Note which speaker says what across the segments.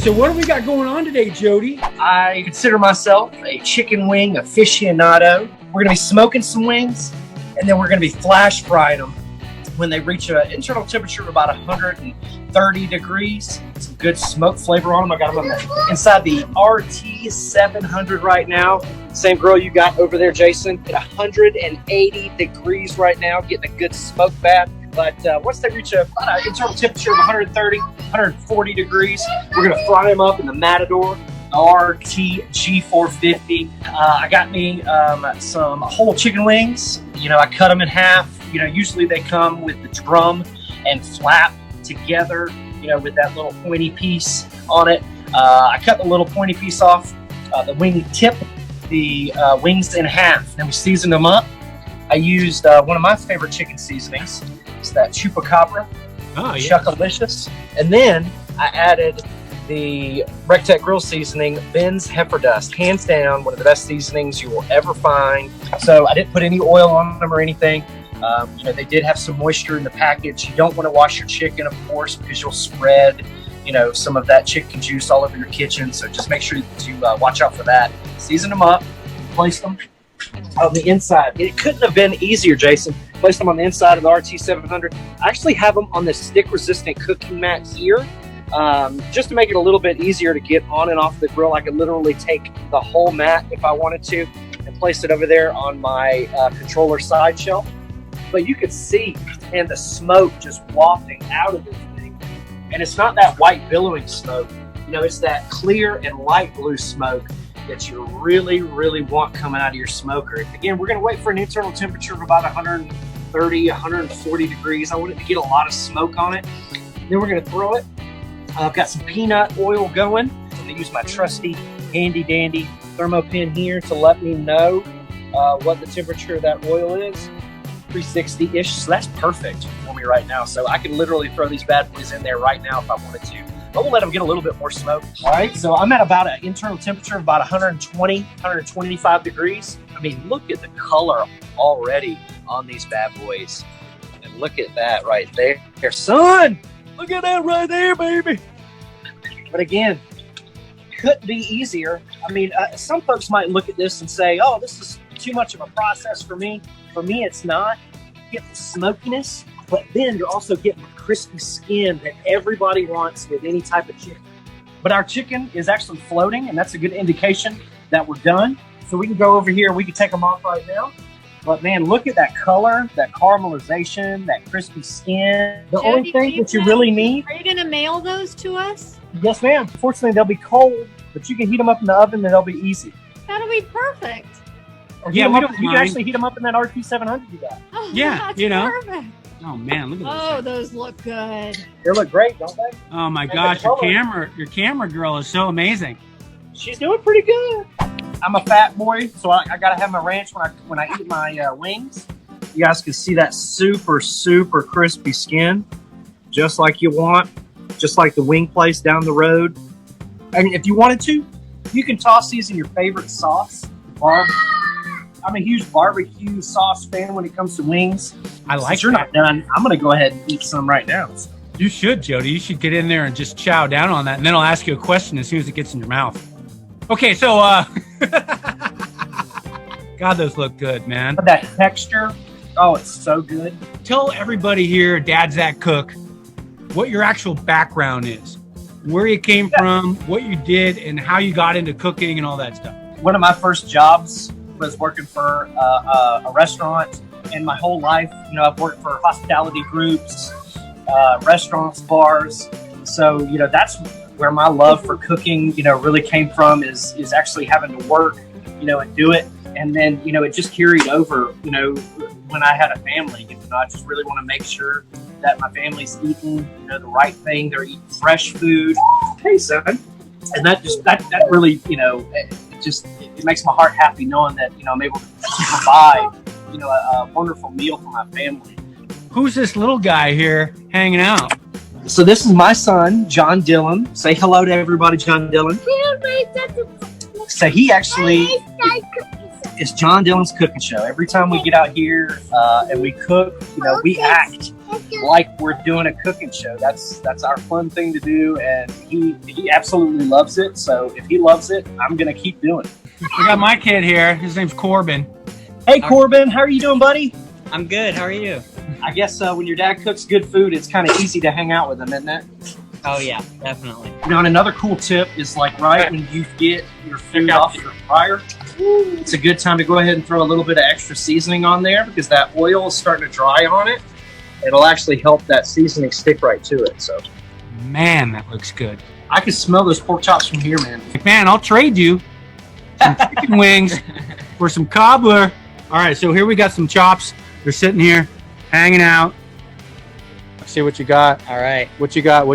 Speaker 1: So what do we got going on today, Jody?
Speaker 2: I consider myself a chicken wing aficionado. We're gonna be smoking some wings, and then we're gonna be flash frying them when they reach an internal temperature of about 130 degrees. Some good smoke flavor on them. I got them inside the RT 700 right now. Same grill you got over there, Jason, at 180 degrees right now, getting a good smoke bath. But once they reach an internal temperature of 130, 140 degrees, we're gonna fry them up in the Matador RT G450. I got me some whole chicken wings. You know, I cut them in half. You know, usually they come with the drum and flap together, you know, with that little pointy piece on it. I cut the little pointy piece off the wing tip, the wings in half. Then we seasoned them up. I used one of my favorite chicken seasonings. It's that chupacabra, Chuckalicious. And then I added the Rectech Grill seasoning, Ben's Heifer Dust. Hands down, one of the best seasonings you will ever find. So I didn't put any oil on them or anything. You know, they did have some moisture in the package. You don't want to wash your chicken, of course, because you'll spread, you know, some of that chicken juice all over your kitchen. So just make sure to watch out for that. Season them up, place them on the inside. It couldn't have been easier, Jason. Place them on the inside of the RT 700. I actually have them on this stick-resistant cooking mat here. Just to make it a little bit easier to get on and off the grill. I could literally take the whole mat if I wanted to and place it over there on my controller side shelf. But you could see, and the smoke just wafting out of this thing. And it's not that white billowing smoke. You know, it's that clear and light blue smoke that you really, really want coming out of your smoker. Again, we're going to wait for an internal temperature of about 130, 140 degrees. I want it to get a lot of smoke on it. Then we're going to throw it. I've got some peanut oil going. I'm going to use my trusty, handy dandy thermo pin here to let me know what the temperature of that oil is. 360-ish, so that's perfect for me right now. So I can literally throw these bad boys in there right now if I wanted to. But we'll let them get a little bit more smoke. All right, so I'm at about an internal temperature of about 120, 125 degrees. I mean, look at the color already on these bad boys. And look at that right there. Son, look at that right there, baby. But again, couldn't be easier. I mean, some folks might look at this and say, oh, this is too much of a process for me. For me, it's not. You get the smokiness, but then you're also getting the crispy skin that everybody wants with any type of chicken. But our chicken is actually floating, and that's a good indication that we're done. So we can go over here, we can take them off right now. But man, look at that color, that caramelization, that crispy skin. The
Speaker 3: Jody,
Speaker 2: only thing that you really need.
Speaker 3: Are you going to mail those to us?
Speaker 2: Yes, ma'am. Fortunately, they'll be cold, but you can heat them up in the oven and they'll be easy.
Speaker 3: That'll be perfect.
Speaker 2: Or
Speaker 1: Yeah,
Speaker 2: you can actually heat them up in that RT 700 you got.
Speaker 3: Oh,
Speaker 1: Yeah,
Speaker 3: that's
Speaker 1: you know.
Speaker 3: perfect.
Speaker 1: Oh man, look at
Speaker 3: Oh,
Speaker 1: those.
Speaker 3: those look good.
Speaker 2: They look great, don't they?
Speaker 1: Oh my
Speaker 2: And
Speaker 1: gosh,
Speaker 2: the
Speaker 1: your
Speaker 2: color.
Speaker 1: camera girl is so amazing.
Speaker 2: She's doing pretty good. I'm a fat boy, so I gotta have my ranch when I eat my wings. You guys can see that super, super crispy skin, just like you want, just like the wing place down the road. And if you wanted to, you can toss these in your favorite sauce. I'm a huge barbecue sauce fan when it comes to wings.
Speaker 1: I like
Speaker 2: Since you're
Speaker 1: that.
Speaker 2: not done, I'm gonna go ahead and eat some right now. So.
Speaker 1: You should, Jody. You should get in there and just chow down on that, and then I'll ask you a question as soon as it gets in your mouth. Okay, so God, those look good, man.
Speaker 2: But that texture, oh, it's so good.
Speaker 1: Tell everybody here, Dad's That Cook, what your actual background is, where you came from, what you did, and how you got into cooking and all that stuff.
Speaker 2: One of my first jobs was working for a restaurant, and my whole life, you know, I've worked for hospitality groups, restaurants, bars. So, you know, that's where my love for cooking, you know, really came from is actually having to work, you know, and do it. And then, you know, it just carried over, you know, when I had a family. You know, I just really want to make sure that my family's eating, you know, the right thing. They're eating fresh food. Hey, son. And that really, you know, it makes my heart happy knowing that, you know, I'm able to provide, you know, a wonderful meal for my family.
Speaker 1: Who's this little guy here hanging out?
Speaker 2: So this is my son, John Dillon. Say hello to everybody, John Dillon. So he actually, is John Dillon's Cooking Show. Every time we get out here and we cook, we act like we're doing a cooking show. That's our fun thing to do, and he absolutely loves it. So if he loves it, I'm gonna keep doing it.
Speaker 1: We got my kid here. His name's Corbin.
Speaker 2: Hey Corbin, how are you doing, buddy?
Speaker 4: I'm good. How are you?
Speaker 2: I guess when your dad cooks good food, it's kind of easy to hang out with him, isn't it?
Speaker 4: Oh yeah, definitely.
Speaker 2: And another cool tip is like right when you get your food off your fryer, it's a good time to go ahead and throw a little bit of extra seasoning on there because that oil is starting to dry on it. It'll actually help that seasoning stick right to it. So,
Speaker 1: Man, that looks good.
Speaker 2: I can smell those pork chops from here, man.
Speaker 1: Man, I'll trade you some chicken wings for some cobbler. All right, so here we got some chops. They're sitting here, hanging out. Let's see what you got.
Speaker 4: All right.
Speaker 1: What you got?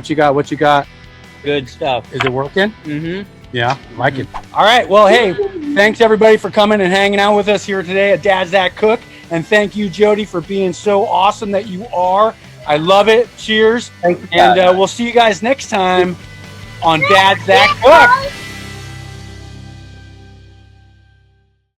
Speaker 4: Good stuff.
Speaker 1: Is it working?
Speaker 4: Mm-hmm.
Speaker 1: Yeah, I like it. All right, well, hey, thanks everybody for coming and hanging out with us here today at Dad's That Cook. And thank you, Jody, for being so awesome that you are. I love it. Cheers.
Speaker 2: Thank you.
Speaker 1: And we'll see you guys next time on Dad's That Cook.